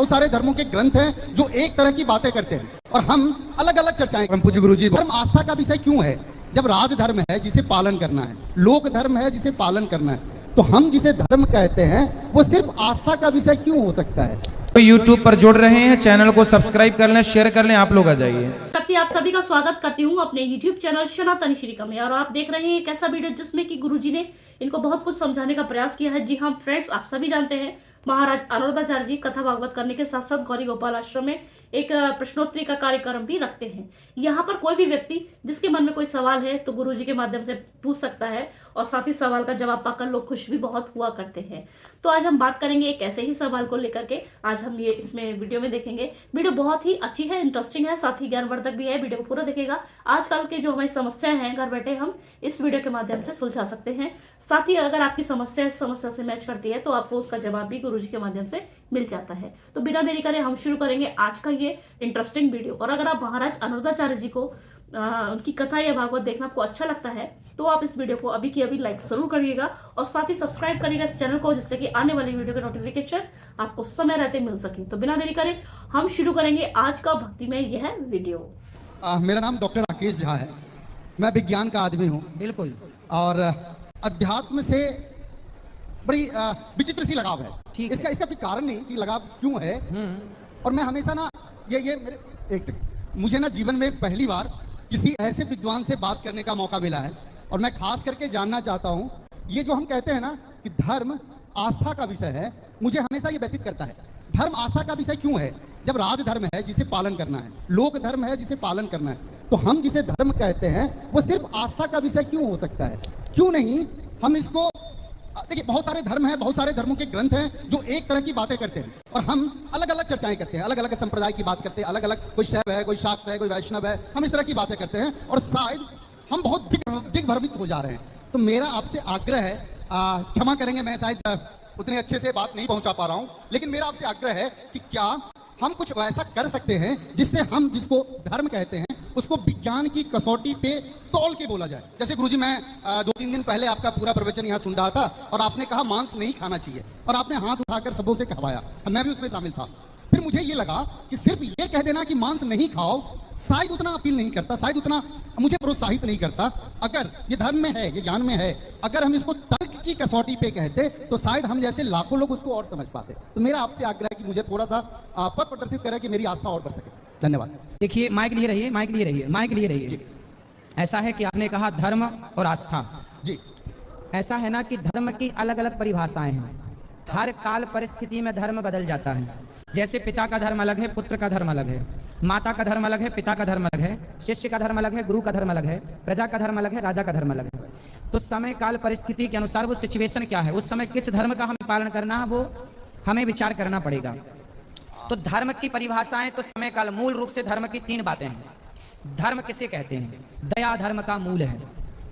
बहुत सारे धर्मों के ग्रंथ हैं जो एक तरह की बातें करते हैं और हम अलग अलग चर्चाएं। परम पूज्य गुरुजी, धर्म आस्था का विषय क्यों है? जब राज धर्म है जिसे पालन करना है, लोक धर्म है जिसे पालन करना है, तो हम जिसे धर्म कहते हैं वो सिर्फ आस्था का विषय क्यों हो सकता है? तो YouTube पर जुड़ रहे हैं, चैनल को सब्सक्राइब कर लें, शेयर कर लें, आप लोग आ जाइए। आप सभी का स्वागत करती हूँ अपने YouTube चैनल सनातन श्रीका में। और आप देख रहे हैं एक ऐसा वीडियो जिसमें कि गुरुजी ने इनको बहुत कुछ समझाने का प्रयास किया है। जी हाँ फ्रेंड्स, आप सभी जानते हैं महाराज अनुरुद्धाचार्य जी कथा भागवत करने के साथ साथ गौरी गोपाल आश्रम में एक प्रश्नोत्तरी का कार्यक्रम भी रखते हैं। यहाँ पर कोई भी व्यक्ति जिसके मन में कोई सवाल है तो गुरुजी के माध्यम से पूछ सकता है और साथ ही सवाल का जवाब पाकर लोग खुश भी बहुत हुआ करते हैं। तो आज हम बात करेंगे एक ऐसे ही सवाल को लेकर के। आज हम ये इसमें वीडियो में देखेंगे। वीडियो बहुत ही अच्छी है, इंटरेस्टिंग है, साथ ही ज्ञानवर्धक भी है। वीडियो को पूरा देखिएगा। आजकल के जो हमारी समस्याएं हैं घर बैठे हम इस वीडियो के माध्यम से सुलझा सकते हैं। साथ ही अगर आपकी समस्या इस समस्या से मैच करती है तो आपको उसका जवाब भी गुरुजी के माध्यम से मिल जाता है। तो बिना देरी करे हम शुरू करेंगे आज का ये इंटरेस्टिंग वीडियो। और अगर आप महाराज अनुरुद्धाचार्य जी को उनकी कथा या भागवत देखना आपको अच्छा लगता है तो आप इस वीडियो को अभी की अभी लाइक जरूर करिएगा और साथ ही सब्सक्राइब करिएगा इस चैनल को, जिससे कि आने वाली वीडियो का नोटिफिकेशन आपको समय रहते मिल सके। तो बिना देरी करें हम शुरू करेंगे आज का भक्ति में यह वीडियो। मेरा नाम डॉक्टर राकेश झा है। मैं विज्ञान का आदमी हूँ बिल्कुल, और अध्यात्म से बड़ी विचित्र सी लगाव है। इसका कोई कारण नहीं कि लगाव क्यों है। और मैं हमेशा ना ये मेरे एक सेकंड, मुझे ना जीवन में पहली बार किसी ऐसे विद्वान से बात करने का मौका मिला है और मैं खास करके जानना चाहता हूँ, ये जो हम कहते हैं ना कि धर्म आस्था का विषय है, मुझे हमेशा ये व्यथित करता है। धर्म आस्था का विषय क्यों है? जब राज धर्म है जिसे पालन करना है, लोक धर्म है जिसे पालन करना है, तो हम जिसे धर्म कहते हैं वो सिर्फ आस्था का विषय क्यों हो सकता है? क्यों नहीं हम इसको, देखिए बहुत सारे धर्म हैं, बहुत सारे धर्मों के ग्रंथ हैं जो एक तरह की बातें करते हैं और हम अलग अलग चर्चाएं करते हैं, अलग अलग संप्रदाय की बात करते हैं, अलग अलग, कोई शैव है, कोई शाक्त है, कोई वैष्णव है, हम इस तरह की बातें करते हैं और शायद हम बहुत दिग्भ्रमित हो जा रहे हैं। तो मेरा आपसे आग्रह है, क्षमा करेंगे मैं शायद उतने अच्छे से बात नहीं पहुंचा पा रहा हूं, लेकिन मेरा आपसे आग्रह है कि क्या हम कुछ ऐसा कर सकते हैं जिससे हम जिसको धर्म कहते हैं उसको विज्ञान की कसौटी पे तौल के बोला जाए। जैसे गुरुजी, मैं 2-3 दिन पहले आपका पूरा प्रवचन यहाँ सुन रहा था और आपने कहा मांस नहीं खाना चाहिए और आपने हाथ उठाकर सबों से कहवाया, मैं भी उसमें शामिल था। फिर मुझे ये लगा कि सिर्फ ये कह देना कि मांस नहीं खाओ शायद उतना अपील नहीं करता, शायद उतना मुझे प्रोत्साहित नहीं करता। अगर ये धर्म में है, ये ज्ञान में है, अगर हम इसको तर्क की कसौटी पे कहते तो शायद हम जैसे लाखों लोग उसको और समझ पाते। तो मेरा आपसे आग्रह है कि मुझे थोड़ा सा पथ प्रदर्शित करें कि मेरी आस्था और बढ़ सके। धन्यवाद। देखिए, माइक लिए रहिए, माइक लिए रहिए, माइक लिए रहिए। ऐसा है कि आपने कहा धर्म और आस्था जी। ऐसा है ना कि धर्म की अलग अलग परिभाषाएं हैं। हर काल परिस्थिति में धर्म बदल जाता है। जैसे पिता का धर्म अलग है, पुत्र का धर्म अलग है, माता का धर्म अलग है, पिता का धर्म अलग है, शिष्य का धर्म अलग है, गुरु का धर्म अलग है, प्रजा का धर्म अलग है, राजा का धर्म अलग है। तो समय काल परिस्थिति के अनुसार वो सिचुएशन क्या है, उस समय किस धर्म का हमें पालन करना है, वो हमें विचार करना पड़ेगा। तो धर्म की परिभाषाएं तो समय काल, मूल रूप से धर्म की 3 बातें हैं। धर्म किसे कहते हैं? दया धर्म का मूल है।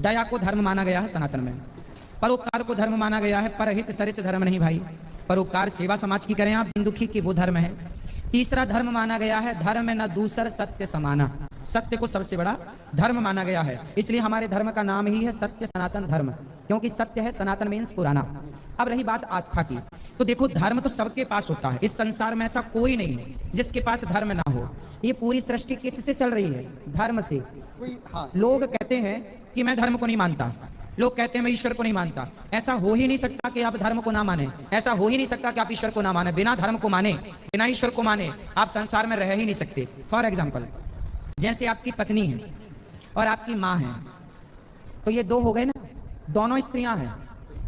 दया को धर्म माना गया है सनातन में। परोपकार को धर्म माना गया है। परहित सरिस धर्म नहीं भाई, परोपकार सेवा समाज की करें आप, दिन दुखी की, वो धर्म है। तीसरा धर्म माना गया है धर्म न दूसर सत्य समाना। सत्य को सबसे बड़ा धर्म माना गया है, इसलिए हमारे धर्म का नाम ही है सत्य सनातन धर्म, क्योंकि सत्य है, सनातन मीन्स पुराना। अब रही बात आस्था की, तो देखो धर्म तो सबके पास होता है। इस संसार में ऐसा कोई नहीं है जिसके पास धर्म ना हो। ये पूरी सृष्टि किससे चल रही है? धर्म से। लोग कहते हैं कि मैं धर्म को नहीं मानता, लोग कहते हैं मैं ईश्वर को नहीं मानता। ऐसा हो ही नहीं सकता कि आप धर्म को ना माने, ऐसा हो ही नहीं सकता कि आप ईश्वर को ना माने। बिना धर्म को माने, बिना ईश्वर को माने आप संसार में रह ही नहीं सकते। फॉर एग्जाम्पल, जैसे आपकी पत्नी है और आपकी माँ है, तो ये 2 हो गए ना, दोनों स्त्रियां हैं,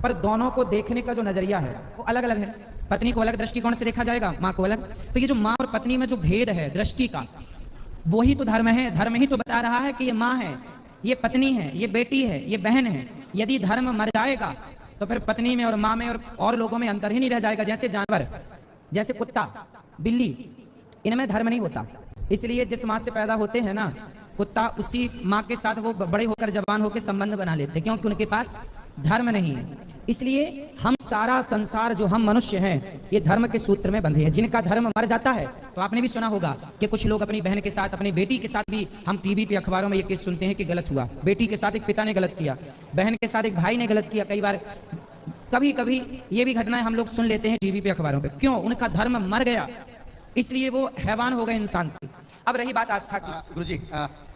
पर दोनों को देखने का जो नजरिया है वो अलग अलग है। पत्नी को अलग दृष्टिकोण से देखा जाएगा, माँ को अलग। तो ये जो माँ और पत्नी में जो भेद है दृष्टि का, वही तो धर्म है। धर्म ही तो बता रहा है कि ये माँ है, ये पत्नी है, ये बेटी है, ये बहन है। यदि धर्म मर जाएगा तो फिर पत्नी में और माँ में और लोगों में अंतर ही नहीं रह जाएगा। जैसे जानवर, जैसे कुत्ता, बिल्ली, इनमें धर्म नहीं होता। इसलिए जिस माँ से पैदा होते हैं ना कुत्ता, उसी माँ के साथ वो बड़े होकर जवान होकर संबंध बना लेते, क्योंकि उनके पास धर्म नहीं है। इसलिए हम सारा संसार जो हम मनुष्य हैं ये धर्म के सूत्र में बंधे हैं। जिनका धर्म मर जाता है, तो आपने भी सुना होगा कि कुछ लोग अपनी बहन के साथ, अपनी बेटी के साथ भी, हम टीवी पे अखबारों में ये केस सुनते हैं कि गलत हुआ। बेटी के साथ एक पिता ने गलत किया, बहन के साथ एक भाई ने गलत किया। कई बार कभी कभी ये भी घटनाएं हम लोग सुन लेते हैं टीवी पे अखबारों पे। क्यों? उनका धर्म मर गया। इसलिए वो हैवान हो गए इंसान से। अब रही बात आस्था की। गुरुजी,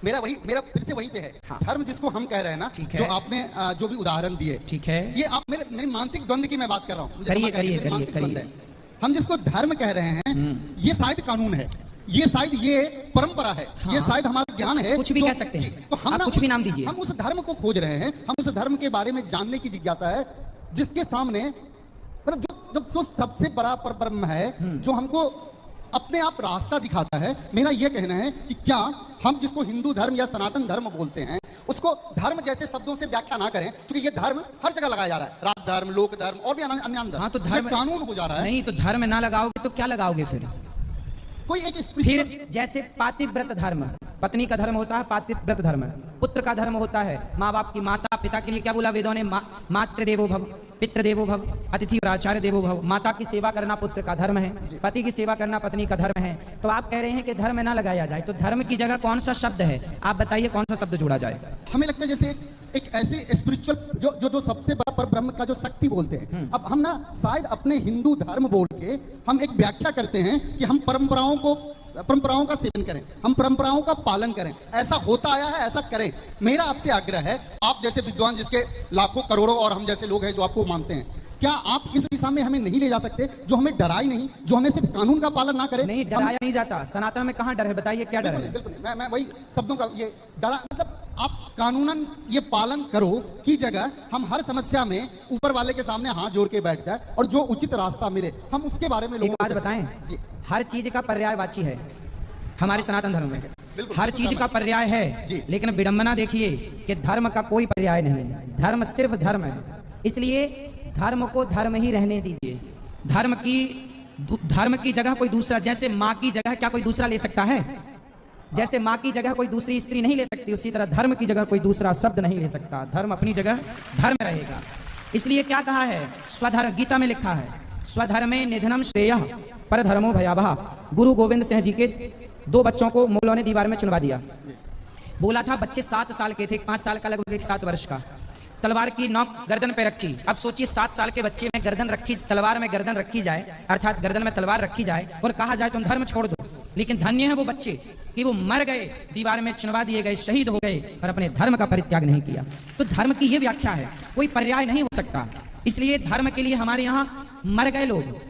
मेरा फिर से वहीं पे है। हाँ। धर्म जिसको हम कह रहे हैं ना, ठीक है। जो आपने जो भी उदाहरण दिए, ठीक है, ये आप मेरी मानसिक द्वंद की मैं बात कर रहा हूँ। करिए करिए मानसिक करिए द्वंद है। हम जिसको धर्म कह रहे हैं, ये शायद कानून है, ये शायद ये परंपरा है, हाँ। ये शायद हमारा ज्ञान है, कुछ भी तो- कह सकते हैं। तो हम आप ना कुछ भी नाम दीजिए। हम उस धर्म को खोज रहे हैं, हम उस धर्म के बारे में जानने की जिज्ञासा है, जिसके सामने मतलब जो सबसे बड़ा परब्रह्म है, जो हमको अपने आप रास्ता दिखाता है। मेरा यह कहना है कि क्या हम जिसको हिंदू धर्म या सनातन धर्म बोलते हैं, उसको धर्म जैसे शब्दों से व्याख्या ना करें, क्योंकि ये धर्म हर जगह लगाया जा रहा है, राजधर्म, लोक धर्म और भी अन्य धर्म। हाँ, तो धर्म कानून हो जा रहा है। नहीं, तो धर्म ना लगाओगे तो क्या लगाओगे फिर? कोई एक फिर जैसे पातिव्रत धर्म, पत्नी का धर्म होता है पातिव्रत धर्म, पुत्र का धर्म होता है माँ बाप की, माता पिता के लिए क्या बोला वेदों ने? मातृ देवो भव, पितृ देवो भव, अतिथि और आचार्य देवो भव। माता की सेवा करना पुत्र का धर्म है, पति की सेवा करना पत्नी का धर्म है। तो आप कह रहे हैं कि धर्म ना लगाया जाए, तो धर्म की जगह कौन सा शब्द है? आप बताइए कौन सा शब्द जोड़ा जाए? हमें लगता है जैसे एक ऐसे स्पिरिचुअल जो सबसे बड़ा परब्रह्म का जो शक्ति बोलते हैं। अब हम ना शायद अपने हिंदू धर्म बोल के हम एक व्याख्या करते हैं कि हम परंपराओं का सेवन करें, हम परंपराओं का पालन करें, ऐसा होता आया है, ऐसा करें। मेरा आपसे आग्रह है, आप जैसे विद्वान जिसके लाखों करोड़ों और हम जैसे लोग हैं जो आपको मानते हैं, क्या आप इस दिशा में हमें नहीं ले जा सकते, जो हमें डराए नहीं, जो हमें सिर्फ कानून का पालन ना करे? नहीं, डराया नहीं जाता। सनातन में कहाँ डर है? बताइए क्या डर है? बिल्कुल, मैं वही शब्दों का ये डरा, मतलब आप कानूनन ये पालन करो की जगह हम हर समस्या में ऊपर वाले के सामने हाथ जोड़ के बैठ जाए और जो उचित रास्ता मिले हम उसके बारे में लोगों एक बात बताएं, हर चीज का पर्यायवाची है हमारे सनातन धर्म में, हर चीज का पर्याय है। लेकिन विडंबना देखिए कि धर्म का कोई पर्याय नहीं है, धर्म सिर्फ धर्म है। इसलिए धर्म को धर्म ही रहने दीजिए। धर्म की जगह कोई दूसरा, जैसे माँ की जगह क्या कोई दूसरा ले सकता है? जैसे माँ की जगह कोई दूसरी स्त्री नहीं ले सकती, उसी तरह धर्म की जगह कोई दूसरा शब्द नहीं ले सकता। धर्म अपनी जगह धर्म रहेगा। इसलिए क्या कहा है? स्वधर्म, गीता में लिखा है, स्वधर्मे निधनम श्रेयः परधर्मो भयावह। गुरु गोविंद सिंह जी के 2 बच्चों को मुगलों ने दीवार में चुनवा दिया। बोला था बच्चे 7 साल के थे, 5 साल का लगभग, 1 7 वर्ष का। तलवार की नोक गर्दन पे रखी। अब सोचिए 7 साल के बच्चे में गर्दन रखी, तलवार में गर्दन रखी जाए, अर्थात गर्दन में तलवार रखी जाए और कहा जाए तुम धर्म छोड़ दो। लेकिन धन्य है वो बच्चे कि वो मर गए, दीवार में चुनवा दिए गए, शहीद हो गए और अपने धर्म का परित्याग नहीं किया। तो धर्म की ये व्याख्या है, कोई पर्याय नहीं हो सकता। इसलिए धर्म के लिए हमारे यहाँ मर गए लोग,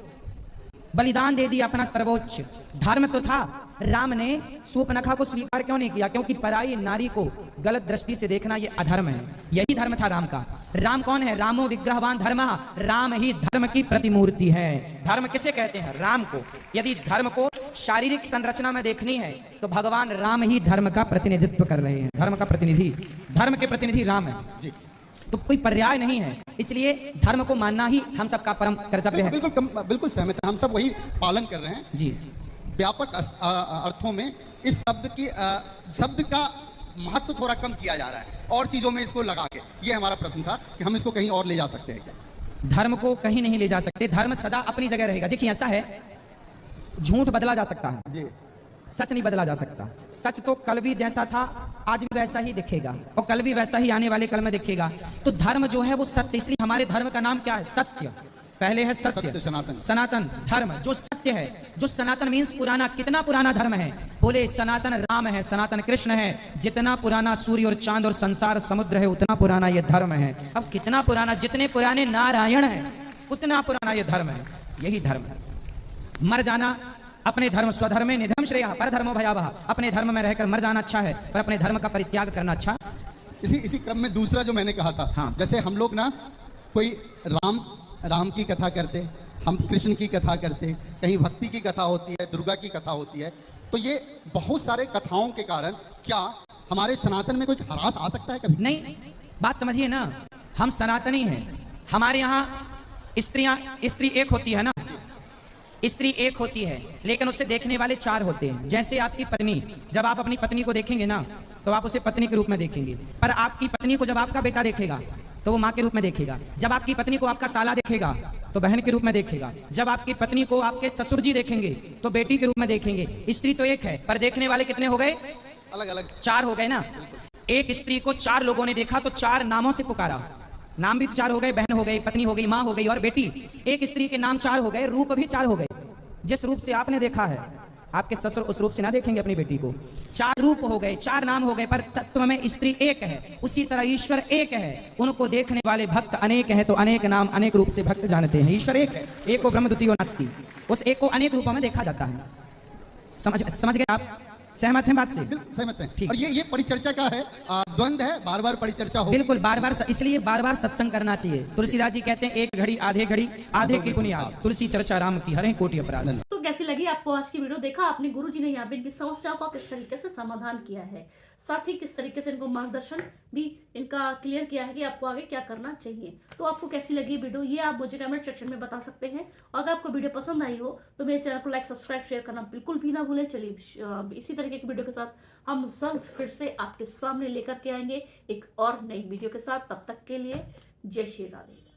बलिदान दे दिया अपना सर्वोच्च। धर्म तो था, राम ने सूर्पनखा को स्वीकार क्यों नहीं किया? क्योंकि पराई नारी को गलत दृष्टि से देखना ये अधर्म है। यही धर्म था राम का। राम कौन है? रामो विग्रहवान धर्मः, राम ही धर्म की प्रतिमूर्ति है। धर्म किसे कहते हैं? राम को। यदि धर्म को शारीरिक संरचना में देखनी है तो भगवान राम ही धर्म का प्रतिनिधित्व कर रहे हैं। धर्म का प्रतिनिधि, धर्म के प्रतिनिधि राम है, तो कोई पर्याय नहीं है। इसलिए धर्म को मानना ही हम सबका परम कर्तव्य है। बिल्कुल सहमत है, हम सब वही पालन कर रहे हैं जी। व्यापक अर्थों में इस शब्द का महत्व थोड़ा कम किया जा रहा है और चीजों में इसको लगा के। ये हमारा प्रश्न था कि हम इसको कहीं और ले जा सकते हैं क्या? धर्म को कहीं नहीं ले जा सकते, धर्म सदा अपनी जगह रहेगा। देखिए ऐसा है, झूठ बदला जा सकता है जी, सच नहीं बदला जा सकता। सच तो कल भी जैसा था आज भी वैसा ही दिखेगा और कल भी वैसा ही आने वाले कल में दिखेगा। तो धर्म जो है वो सत्य, इसलिए हमारे धर्म का नाम क्या है? सत्य। पहले है सत्य, सनातन धर्म, जो सत्य है, जो सनातन मीन्स पुराना। कितना पुराना धर्म है? बोले सनातन राम है, सनातन कृष्ण है। जितना पुराना सूर्य और चांद और संसार समुद्र है उतना पुराना ये धर्म है। अब कितना पुराना? जितने पुराने नारायण है उतना पुराना ये धर्म है। यही धर्म है। मर जाना अपने धर्म, स्वधर्मे निधनम श्रेयः परधर्मो भयावह। अपने धर्म में रहकर मर जाना अच्छा है, पर अपने धर्म का परित्याग करना अच्छा। इसी क्रम में दूसरा जो मैंने कहा था, हाँ। जैसे हम लोग ना कोई राम की कथा करते, हम कृष्ण की कथा करते, कहीं भक्ति की कथा होती है, दुर्गा की कथा होती है, तो ये बहुत सारे कथाओं के कारण क्या हमारे सनातन में कोई खरास आ सकता है कभी? नहीं, बात समझिए ना, हम सनातनी हैं। हमारे यहाँ स्त्री एक होती है ना, स्त्री एक होती है, लेकिन उसे देखने वाले 4 होते हैं। जैसे आपकी पत्नी, जब आप अपनी पत्नी को देखेंगे ना तो आप उसे पत्नी के रूप में देखेंगे, पर आपकी पत्नी को जब आपका बेटा देखेगा तो वो माँ के रूप में देखेगा। जब आपकी पत्नी को आपका साला देखेगा तो बहन के रूप में देखेगा। जब आपकी पत्नी को आपके ससुर जी देखेंगे तो बेटी के रूप में देखेंगे। स्त्री तो एक है, पर देखने वाले कितने हो गए? अलग अलग 4 हो गए ना। एक स्त्री को 4 लोगों ने देखा तो 4 नामों से पुकारा। नाम भी तो 4 हो गए, बहन हो गई, पत्नी हो गई, माँ हो गई और बेटी। एक स्त्री के नाम 4 हो गए, रूप भी 4 हो गए। जिस रूप से आपने देखा है, आपके ससुर उस रूप से ना देखेंगे अपनी बेटी को। 4 रूप हो गए, 4 नाम हो गए, पर तत्व में स्त्री एक है। उसी तरह ईश्वर एक है, उनको देखने वाले भक्त अनेक हैं, तो अनेक नाम अनेक रूप से भक्त जानते हैं। ईश्वर एक है, एको ब्रह्म द्वितीयो नास्ति। उस एक को अनेक रूपों में देखा जाता है। समझ गए आप? सहमत हैं बात से? बिल्कुल सहमत हैं। ठीक। और ये परिचर्चा का है, द्वंद्व है, बार बार परिचर्चा हो। बिल्कुल, बार बार, इसलिए बार बार सत्संग करना चाहिए। तुलसीदास जी कहते हैं, एक घड़ी आधे की बुनियाद, तुलसी चर्चा राम की हरें कोटि अपराध। तो कैसी लगी आपको आज की वीडियो? देखा आपने गुरुजी ने यहाँ पे इनकी समस्याओं का किस तरीके से समाधान किया है, साथ ही किस तरीके से इनको मार्गदर्शन भी इनका क्लियर किया है कि आपको आगे क्या करना चाहिए। तो आपको कैसी लगी वीडियो, ये आप मुझे कमेंट सेक्शन में बता सकते हैं। और अगर आपको वीडियो पसंद आई हो तो मेरे चैनल को लाइक, सब्सक्राइब, शेयर करना बिल्कुल भी ना भूलें। चलिए इसी तरीके की वीडियो के साथ हम जल्द फिर से आपके सामने लेकर के आएंगे एक और नई वीडियो के साथ। तब तक के लिए जय श्री राधे।